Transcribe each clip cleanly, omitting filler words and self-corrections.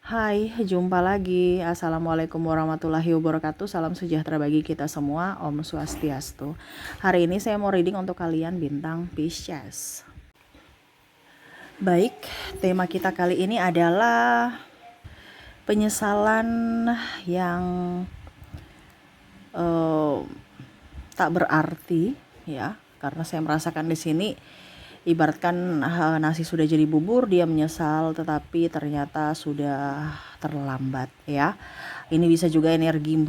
Hai, jumpa lagi. Assalamualaikum warahmatullahi wabarakatuh. Salam sejahtera bagi kita semua. Om Swastiastu. Hari ini saya mau reading untuk kalian bintang Pisces. Baik, tema kita kali ini adalah penyesalan yang tak berarti, ya. Karena saya merasakan di sini ibaratkan nasi sudah jadi bubur, dia menyesal tetapi ternyata sudah terlambat, ya. Ini bisa juga energi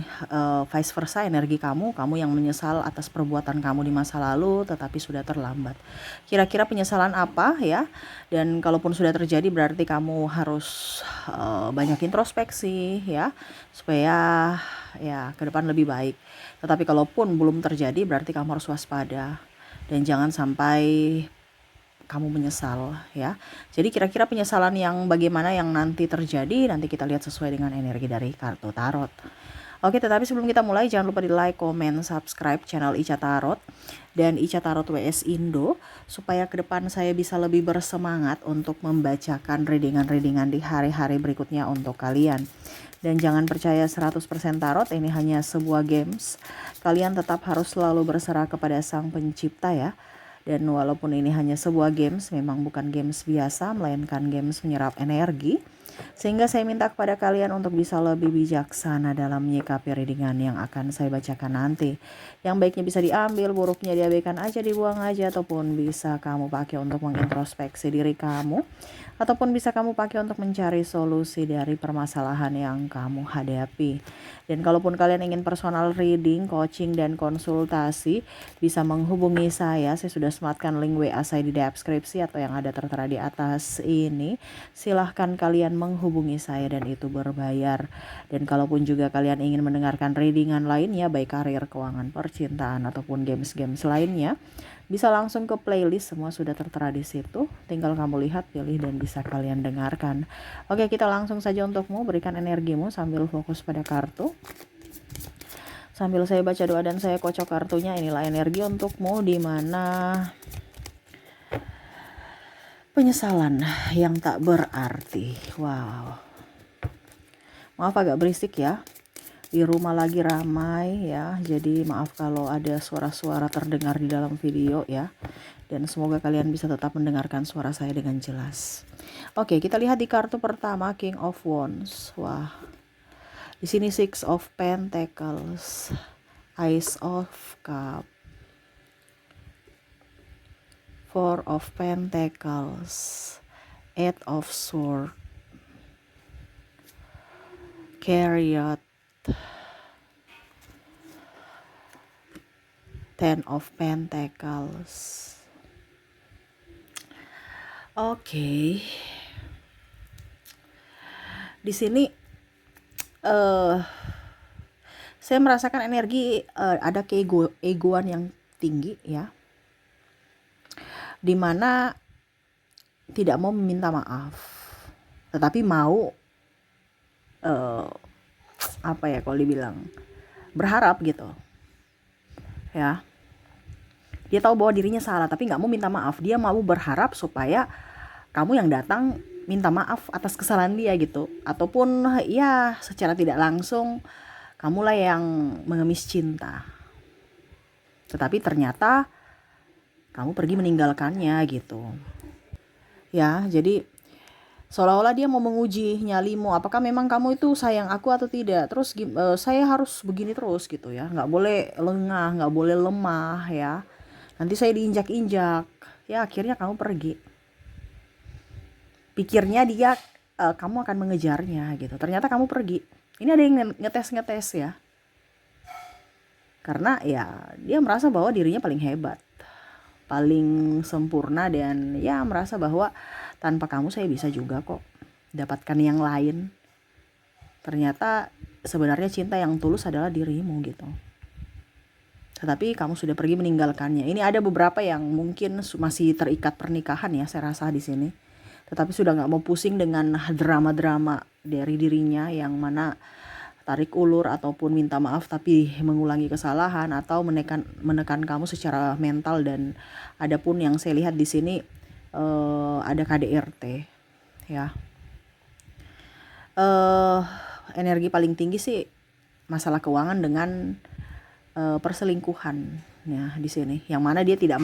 vice versa, energi kamu yang menyesal atas perbuatan kamu di masa lalu tetapi sudah terlambat. Kira-kira penyesalan apa, ya? Dan kalaupun sudah terjadi berarti kamu harus banyak introspeksi, ya, supaya ya ke depan lebih baik. Tetapi kalaupun belum terjadi berarti kamu harus waspada dan jangan sampai kamu menyesal, ya. Jadi kira-kira penyesalan yang bagaimana yang nanti terjadi, nanti kita lihat sesuai dengan energi dari kartu tarot. Oke, tetapi sebelum kita mulai jangan lupa di like, comment, subscribe channel Ica Tarot dan Ica Tarot WS Indo supaya ke depan saya bisa lebih bersemangat untuk membacakan readingan-readingan di hari-hari berikutnya untuk kalian. Dan jangan percaya 100% tarot, ini hanya sebuah games. Kalian tetap harus selalu berserah kepada Sang Pencipta, ya. Dan walaupun ini hanya sebuah games, memang bukan games biasa, melainkan games menyerap energi. Sehingga saya minta kepada kalian untuk bisa lebih bijaksana dalam menyikapi readingan yang akan saya bacakan nanti. Yang baiknya bisa diambil, buruknya diabaikan aja, dibuang aja, ataupun bisa kamu pakai untuk mengintrospeksi diri kamu, ataupun bisa kamu pakai untuk mencari solusi dari permasalahan yang kamu hadapi. Dan kalaupun kalian ingin personal reading, coaching, dan konsultasi, bisa menghubungi saya sudah sematkan link WA saya di deskripsi atau yang ada tertera di atas ini. Silahkan kalian menghubungi saya dan itu berbayar. Dan kalaupun juga kalian ingin mendengarkan readingan lainnya, baik karir, keuangan, percintaan, ataupun games-games lainnya, bisa langsung ke playlist, semua sudah tertera di situ. Tinggal kamu lihat, pilih, dan bisa kalian dengarkan. Oke, kita langsung saja untukmu, berikan energimu sambil fokus pada kartu. Sambil saya baca doa dan saya kocok kartunya, inilah energi untukmu di mana penyesalan yang tak berarti. Wow. Maaf agak berisik ya. Di rumah lagi ramai ya. Jadi maaf kalau ada suara-suara terdengar di dalam video ya. Dan semoga kalian bisa tetap mendengarkan suara saya dengan jelas. Oke, kita lihat di kartu pertama, King of Wands. Wah. Di sini Six of Pentacles, Ace of Cups, Four of Pentacles, Eight of Swords, Chariot, Ten of Pentacles. Oke. Di sini saya merasakan energi ada keegoan yang tinggi ya, dimana tidak mau meminta maaf tetapi mau apa ya kalau dibilang berharap gitu ya. Dia tahu bahwa dirinya salah tapi nggak mau minta maaf, dia mau berharap supaya kamu yang datang minta maaf atas kesalahan dia gitu, ataupun ya secara tidak langsung kamulah yang mengemis cinta. Tetapi ternyata kamu pergi meninggalkannya gitu. Ya, jadi seolah-olah dia mau menguji nyalimu, apakah memang kamu itu sayang aku atau tidak. Terus saya harus begini terus gitu ya. Nggak boleh lengah, nggak boleh lemah ya. Nanti saya diinjak-injak. Ya akhirnya kamu pergi. Pikirnya dia kamu akan mengejarnya gitu. Ternyata kamu pergi. Ini ada yang ngetes ya. Karena ya dia merasa bahwa dirinya paling hebat, paling sempurna, dan ya merasa bahwa tanpa kamu saya bisa juga kok dapatkan yang lain. Ternyata sebenarnya cinta yang tulus adalah dirimu gitu. Tetapi kamu sudah pergi meninggalkannya. Ini ada beberapa yang mungkin masih terikat pernikahan ya, saya rasa di sini. Tetapi sudah nggak mau pusing dengan drama-drama dari dirinya yang mana tarik ulur ataupun minta maaf tapi mengulangi kesalahan atau menekan kamu secara mental. Dan adapun yang saya lihat di sini ada KDRT ya. eh Energi paling tinggi sih masalah keuangan dengan perselingkuhan ya di sini. Yang mana dia tidak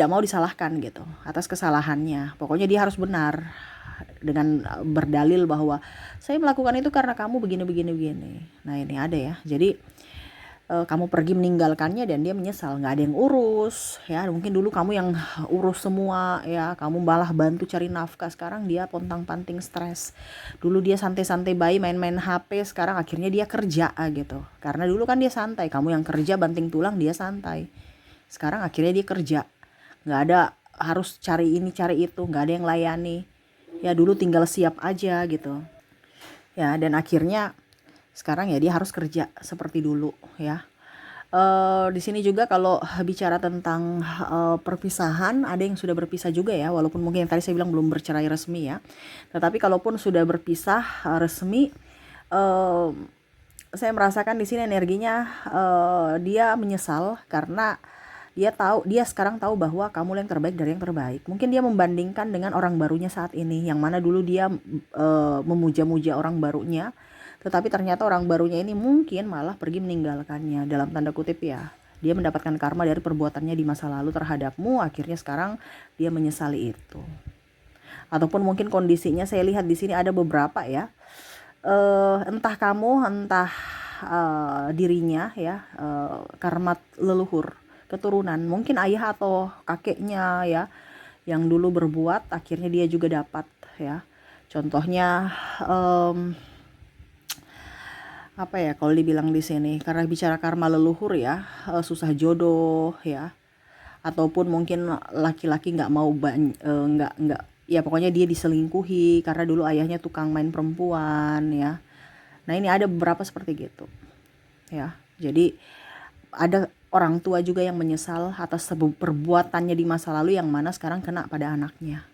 mau disalahkan gitu atas kesalahannya. Pokoknya dia harus benar dengan berdalil bahwa saya melakukan itu karena kamu begini begini begini. Nah, ini ada ya. Jadi kamu pergi meninggalkannya dan dia menyesal, nggak ada yang urus ya. Mungkin dulu kamu yang urus semua ya, kamu malah bantu cari nafkah, sekarang dia pontang-panting stres. Dulu dia santai-santai bayi main-main HP, sekarang akhirnya dia kerja gitu. Karena dulu kan dia santai, kamu yang kerja banting tulang, dia santai. Sekarang akhirnya dia kerja, nggak ada harus cari ini cari itu, nggak ada yang layani ya. Dulu tinggal siap aja gitu ya, dan akhirnya sekarang ya dia harus kerja seperti dulu ya. Di sini juga kalau bicara tentang perpisahan, ada yang sudah berpisah juga ya, walaupun mungkin yang tadi saya bilang belum bercerai resmi ya. Tetapi kalaupun sudah berpisah resmi, eh, saya merasakan di sini energinya dia menyesal karena dia sekarang tahu bahwa kamu yang terbaik dari yang terbaik. Mungkin dia membandingkan dengan orang barunya saat ini, yang mana dulu dia memuja-muja orang barunya, tetapi ternyata orang barunya ini mungkin malah pergi meninggalkannya, dalam tanda kutip ya. Dia mendapatkan karma dari perbuatannya di masa lalu terhadapmu, akhirnya sekarang dia menyesali itu. Ataupun mungkin kondisinya saya lihat di sini ada beberapa ya. Entah kamu, entah dirinya ya, karma leluhur, keturunan, mungkin ayah atau kakeknya ya, yang dulu berbuat akhirnya dia juga dapat ya. Contohnya apa ya kalau dibilang di sini, karena bicara karma leluhur ya, susah jodoh ya, ataupun mungkin laki-laki nggak ya, pokoknya dia diselingkuhi karena dulu ayahnya tukang main perempuan ya. Nah, ini ada beberapa seperti gitu ya. Jadi ada orang tua juga yang menyesal atas perbuatannya di masa lalu, yang mana sekarang kena pada anaknya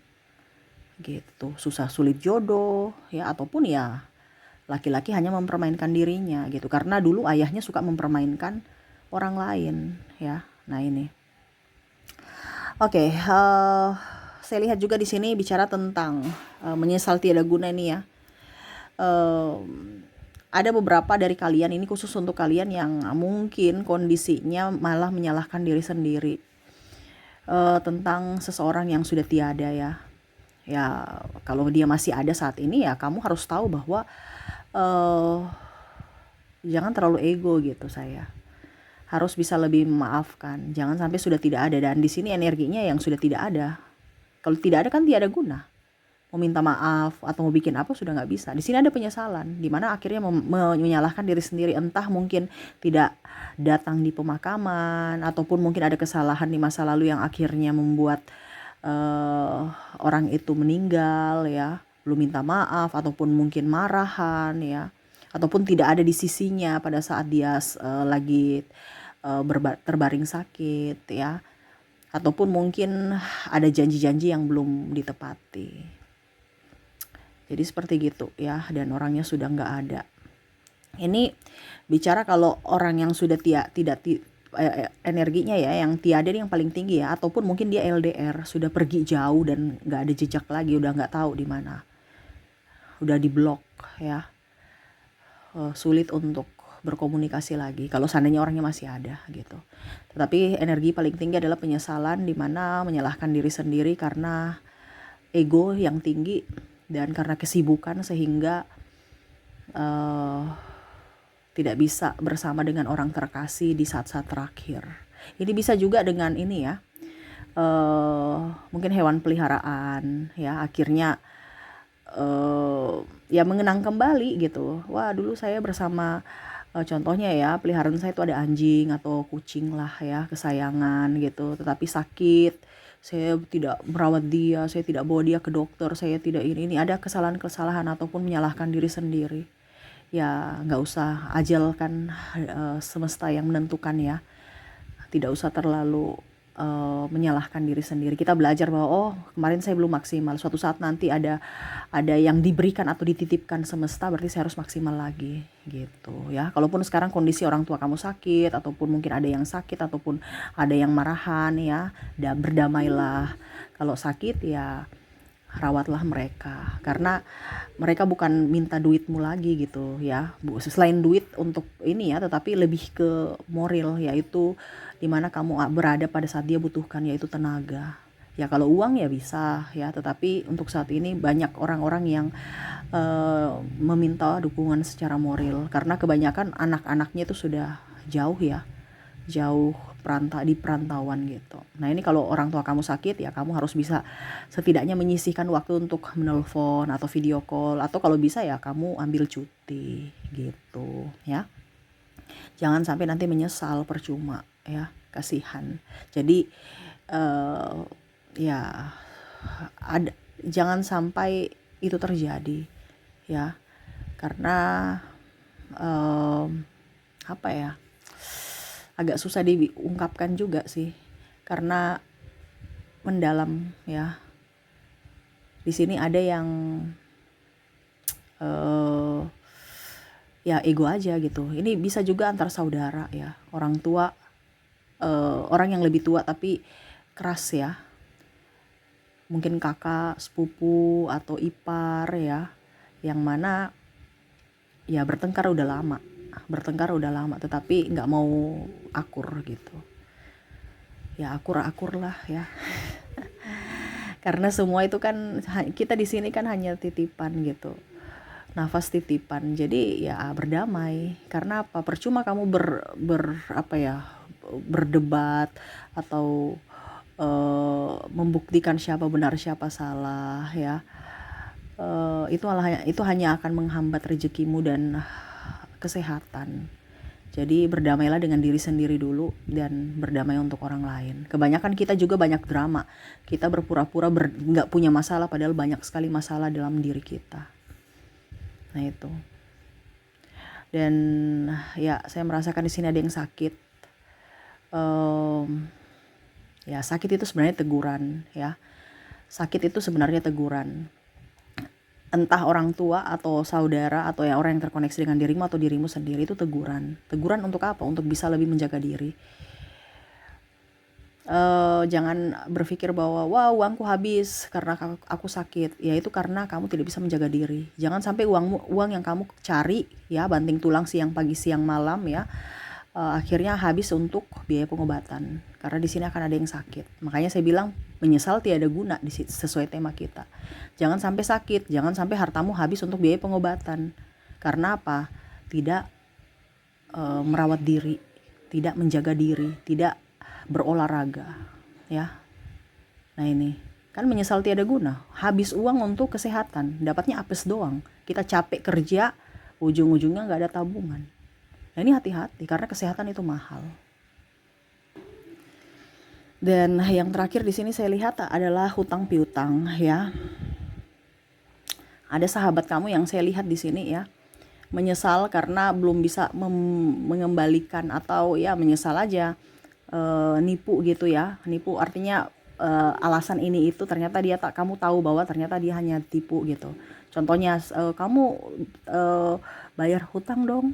gitu. Susah sulit jodoh ya, ataupun ya laki-laki hanya mempermainkan dirinya gitu karena dulu ayahnya suka mempermainkan orang lain ya. Nah, ini oke. Saya lihat juga di sini bicara tentang menyesal tiada guna ini ya. Ada beberapa dari kalian, ini khusus untuk kalian yang mungkin kondisinya malah menyalahkan diri sendiri tentang seseorang yang sudah tiada ya. Ya, kalau dia masih ada saat ini ya kamu harus tahu bahwa jangan terlalu ego gitu. Saya harus bisa lebih memaafkan, jangan sampai sudah tidak ada. Dan di sini energinya yang sudah tidak ada, kalau tidak ada kan tiada guna. Mau minta maaf atau mau bikin apa sudah nggak bisa. Di sini ada penyesalan, di mana akhirnya menyalahkan diri sendiri. Entah mungkin tidak datang di pemakaman, ataupun mungkin ada kesalahan di masa lalu yang akhirnya membuat orang itu meninggal ya, belum minta maaf, ataupun mungkin marahan ya, ataupun tidak ada di sisinya pada saat dia lagi terbaring sakit ya, ataupun mungkin ada janji-janji yang belum ditepati. Jadi seperti gitu ya, dan orangnya sudah nggak ada. Ini bicara kalau orang yang sudah tidak energinya ya, yang tiada yang paling tinggi ya, ataupun mungkin dia LDR, sudah pergi jauh dan nggak ada jejak lagi, udah nggak tahu di mana, udah diblok ya, sulit untuk berkomunikasi lagi kalau seandainya orangnya masih ada gitu. Tetapi energi paling tinggi adalah penyesalan, di mana menyalahkan diri sendiri karena ego yang tinggi dan karena kesibukan sehingga tidak bisa bersama dengan orang terkasih di saat-saat terakhir. Ini bisa juga dengan ini ya, mungkin hewan peliharaan ya, akhirnya ya mengenang kembali gitu. Wah, dulu saya bersama contohnya ya, peliharaan saya itu ada anjing atau kucing lah ya, kesayangan gitu, tetapi sakit. Saya tidak merawat dia, saya tidak bawa dia ke dokter, saya tidak ini ada kesalahan-kesalahan ataupun menyalahkan diri sendiri. Ya nggak usah, ajal kan semesta yang menentukan ya. Tidak usah terlalu menyalahkan diri sendiri. Kita belajar bahwa oh, kemarin saya belum maksimal, suatu saat nanti ada yang diberikan atau dititipkan semesta, berarti saya harus maksimal lagi gitu ya. Kalaupun sekarang kondisi orang tua kamu sakit, ataupun mungkin ada yang sakit, ataupun ada yang marahan ya, berdamailah. Kalau sakit ya rawatlah mereka, karena mereka bukan minta duitmu lagi gitu ya, selain duit untuk ini ya, tetapi lebih ke moral, yaitu dimana kamu berada pada saat dia butuhkan, yaitu tenaga. Ya kalau uang ya bisa ya, tetapi untuk saat ini banyak orang-orang yang meminta dukungan secara moral, karena kebanyakan anak-anaknya itu sudah jauh ya, jauh di perantauan gitu. Nah ini kalau orang tua kamu sakit ya kamu harus bisa setidaknya menyisihkan waktu untuk menelpon atau video call, atau kalau bisa ya kamu ambil cuti gitu ya. Jangan sampai nanti menyesal percuma ya, kasihan. Jadi ya jangan sampai itu terjadi ya, karena apa ya, agak susah diungkapkan juga sih, karena mendalam ya. Di sini ada yang ya ego aja gitu. Ini bisa juga antar saudara ya, orang tua, orang yang lebih tua tapi keras ya, mungkin kakak, sepupu atau ipar ya, yang mana ya bertengkar udah lama tetapi nggak mau akur gitu ya, akur lah ya. Karena semua itu kan kita di sini kan hanya titipan gitu, nafas titipan. Jadi ya berdamai, karena apa, percuma kamu berdebat atau membuktikan siapa benar siapa salah ya. Itu hanya akan menghambat rezekimu dan kesehatan. Jadi berdamailah dengan diri sendiri dulu dan berdamai untuk orang lain. Kebanyakan kita juga banyak drama. Kita berpura-pura nggak punya masalah, padahal banyak sekali masalah dalam diri kita. Nah itu. Dan ya saya merasakan di sini ada yang sakit. Ya sakit itu sebenarnya teguran ya. Sakit itu sebenarnya teguran. Entah orang tua atau saudara atau ya orang yang terkoneksi dengan dirimu atau dirimu sendiri, itu teguran. Teguran untuk apa? Untuk bisa lebih menjaga diri. Jangan berpikir bahwa wah uangku habis karena aku sakit. Ya itu karena kamu tidak bisa menjaga diri. Jangan sampai uang yang kamu cari ya, banting tulang siang pagi siang malam ya, akhirnya habis untuk biaya pengobatan, karena di sini akan ada yang sakit. Makanya saya bilang menyesal tiada guna sesuai tema kita. Jangan sampai sakit, jangan sampai hartamu habis untuk biaya pengobatan. Karena apa? Tidak merawat diri, tidak menjaga diri, tidak berolahraga ya. Nah ini kan menyesal tiada guna, habis uang untuk kesehatan, dapatnya apes doang. Kita capek kerja, ujung-ujungnya nggak ada tabungan. Nah ini hati-hati, karena kesehatan itu mahal. Dan yang terakhir di sini saya lihat adalah hutang piutang ya. Ada sahabat kamu yang saya lihat di sini ya, menyesal karena belum bisa mengembalikan, atau ya menyesal aja, nipu gitu ya. Nipu artinya alasan ini itu, ternyata kamu tahu bahwa ternyata dia hanya tipu gitu. Contohnya kamu bayar hutang dong.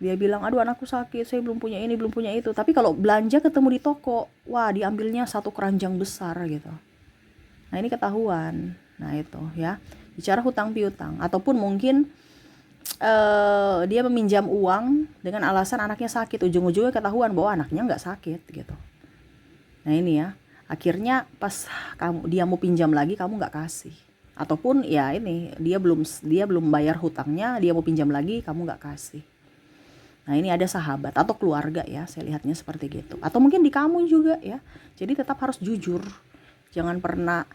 Dia bilang, aduh anakku sakit, saya belum punya ini, belum punya itu. Tapi kalau belanja ketemu di toko, wah diambilnya satu keranjang besar gitu. Nah ini ketahuan. Nah itu ya, bicara hutang piutang. Ataupun mungkin dia meminjam uang dengan alasan anaknya sakit, ujung-ujungnya ketahuan bahwa anaknya nggak sakit gitu. Nah ini ya, akhirnya pas dia mau pinjam lagi kamu nggak kasih. Ataupun ya ini dia belum bayar hutangnya, dia mau pinjam lagi kamu nggak kasih. Nah ini ada sahabat atau keluarga ya, saya lihatnya seperti gitu. Atau mungkin di kamu juga ya. Jadi tetap harus jujur, jangan pernah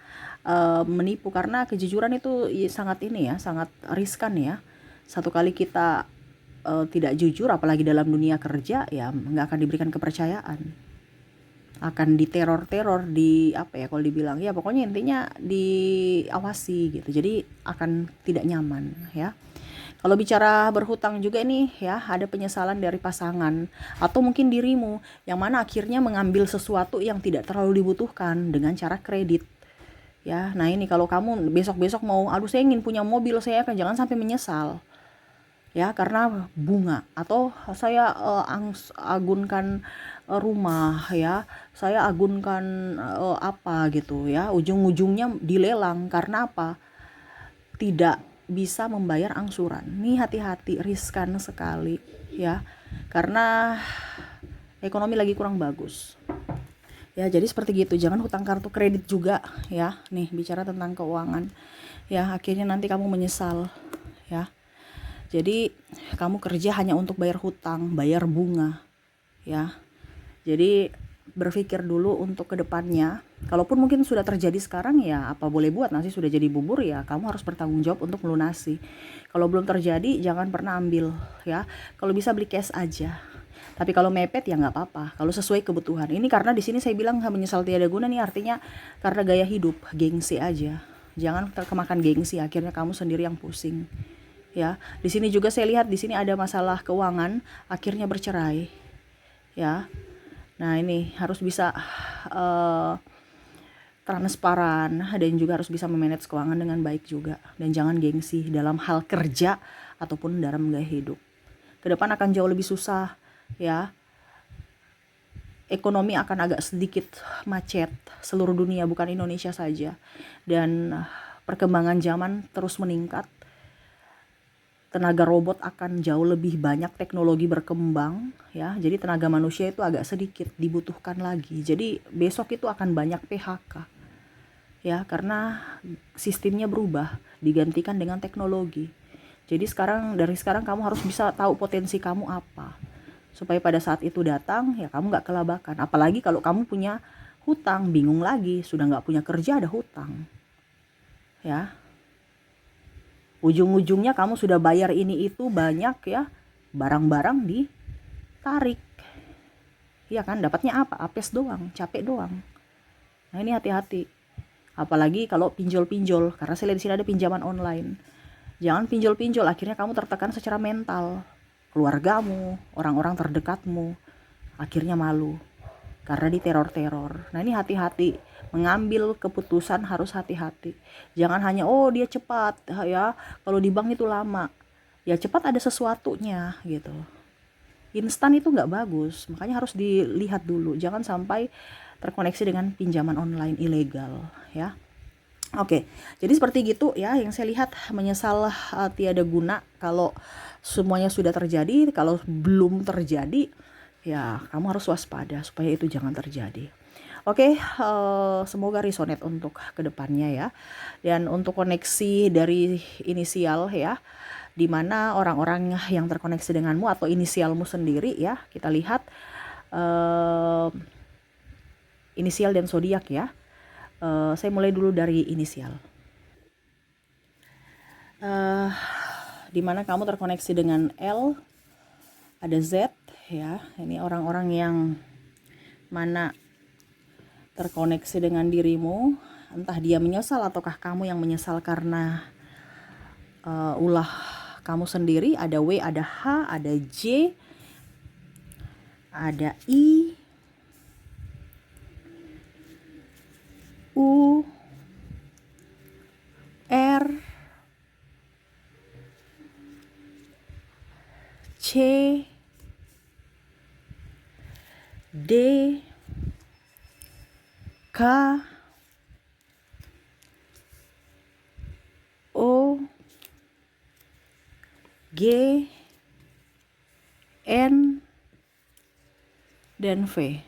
menipu, karena kejujuran itu sangat sangat riskan ya. Satu kali kita tidak jujur, apalagi dalam dunia kerja, ya nggak akan diberikan kepercayaan, akan diteror-teror, kalau dibilang ya pokoknya intinya diawasi gitu. Jadi akan tidak nyaman ya. Kalau bicara berhutang juga nih ya, ada penyesalan dari pasangan atau mungkin dirimu yang mana akhirnya mengambil sesuatu yang tidak terlalu dibutuhkan dengan cara kredit ya. Nah ini kalau kamu besok-besok mau, aduh saya ingin punya mobil, saya jangan sampai menyesal ya karena bunga, atau saya agunkan rumah ya, saya agunkan apa gitu ya, ujung-ujungnya dilelang karena apa? Tidak bisa membayar angsuran. Nih hati-hati, riskan sekali ya, karena ekonomi lagi kurang bagus. Ya, jadi seperti gitu. Jangan hutang kartu kredit juga ya. Nih, bicara tentang keuangan. Ya, akhirnya nanti kamu menyesal ya. Jadi, kamu kerja hanya untuk bayar hutang, bayar bunga ya. Jadi, berpikir dulu untuk kedepannya. Kalaupun mungkin sudah terjadi sekarang ya apa boleh buat, nasi sudah jadi bubur ya kamu harus bertanggung jawab untuk melunasi. Kalau belum terjadi jangan pernah ambil ya. Kalau bisa beli cash aja. Tapi kalau mepet ya nggak apa-apa. Kalau sesuai kebutuhan. Ini karena di sini saya bilang menyesal tiada guna nih, artinya karena gaya hidup, gengsi aja. Jangan terkemakan gengsi, akhirnya kamu sendiri yang pusing. Ya, di sini juga saya lihat di sini ada masalah keuangan, akhirnya bercerai. Ya, nah ini harus bisa transparan dan juga harus bisa memanage keuangan dengan baik juga. Dan jangan gengsi dalam hal kerja ataupun dalam gaya hidup. Kedepan akan jauh lebih susah ya. Ekonomi akan agak sedikit macet seluruh dunia, bukan Indonesia saja. Dan perkembangan zaman terus meningkat. Tenaga robot akan jauh lebih banyak, teknologi berkembang ya. Jadi tenaga manusia itu agak sedikit dibutuhkan lagi. Jadi besok itu akan banyak PHK. Ya, karena sistemnya berubah, digantikan dengan teknologi. Jadi dari sekarang kamu harus bisa tahu potensi kamu apa. Supaya pada saat itu datang, ya kamu gak kelabakan. Apalagi kalau kamu punya hutang, bingung lagi. Sudah gak punya kerja, ada hutang. Ya, ujung-ujungnya kamu sudah bayar ini itu banyak ya, barang-barang ditarik. Iya kan, dapatnya apa? Apes doang, capek doang. Nah ini hati-hati. Apalagi kalau pinjol-pinjol, karena saya lihat di sini ada pinjaman online. Jangan pinjol-pinjol, akhirnya kamu tertekan secara mental. Keluargamu, orang-orang terdekatmu, akhirnya malu karena diteror-teror. Nah ini hati-hati, mengambil keputusan harus hati-hati. Jangan hanya dia cepat ya, kalau di bank itu lama. Ya cepat ada sesuatunya gitu. Instan itu nggak bagus, makanya harus dilihat dulu. Jangan sampai terkoneksi dengan pinjaman online ilegal ya. Oke, jadi seperti gitu ya yang saya lihat, menyesal tiada guna kalau semuanya sudah terjadi. Kalau belum terjadi ya kamu harus waspada supaya itu jangan terjadi. Oke, semoga resonate untuk kedepannya ya. Dan untuk koneksi dari inisial ya, dimana orang-orang yang terkoneksi denganmu atau inisialmu sendiri ya, kita lihat inisial dan zodiak ya. Saya mulai dulu dari inisial. Dimana kamu terkoneksi dengan L, ada Z ya. Ini orang-orang yang mana terkoneksi dengan dirimu, entah dia menyesal ataukah kamu yang menyesal karena ulah kamu sendiri. Ada W, ada H, ada J, ada I, U, R, C, D, K, O, G, N, dan V.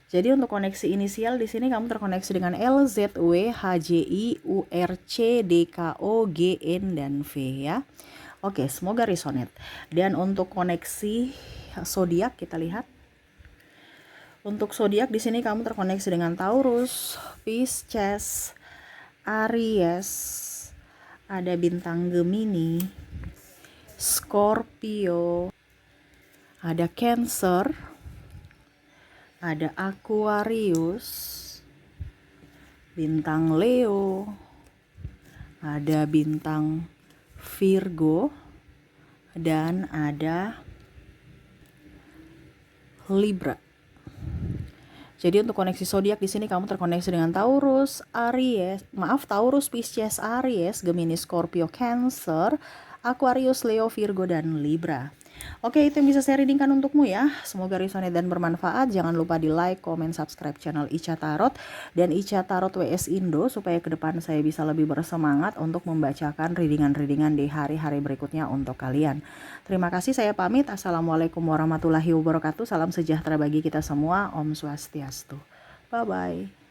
Jadi untuk koneksi inisial di sini kamu terkoneksi dengan L, Z, W, H, J, I, U, R, C, D, K, O, G, N, dan V ya. Oke, semoga resonate. Dan untuk koneksi zodiak kita lihat. Untuk zodiak di sini kamu terkoneksi dengan Taurus, Pisces, Aries, ada bintang Gemini, Scorpio, ada Cancer, ada Aquarius, bintang Leo, ada bintang Virgo, dan ada Libra. Jadi untuk koneksi zodiak di sini kamu terkoneksi dengan Taurus, Pisces, Aries, Gemini, Scorpio, Cancer, Aquarius, Leo, Virgo, dan Libra. Oke, itu yang bisa saya readingkan untukmu ya. Semoga resonate dan bermanfaat. Jangan lupa di like, comment, subscribe channel Ica Tarot dan Ica Tarot WS Indo supaya ke depan saya bisa lebih bersemangat untuk membacakan readingan-readingan di hari-hari berikutnya untuk kalian. Terima kasih, saya pamit. Assalamualaikum warahmatullahi wabarakatuh. Salam sejahtera bagi kita semua. Om Swastiastu. Bye-bye.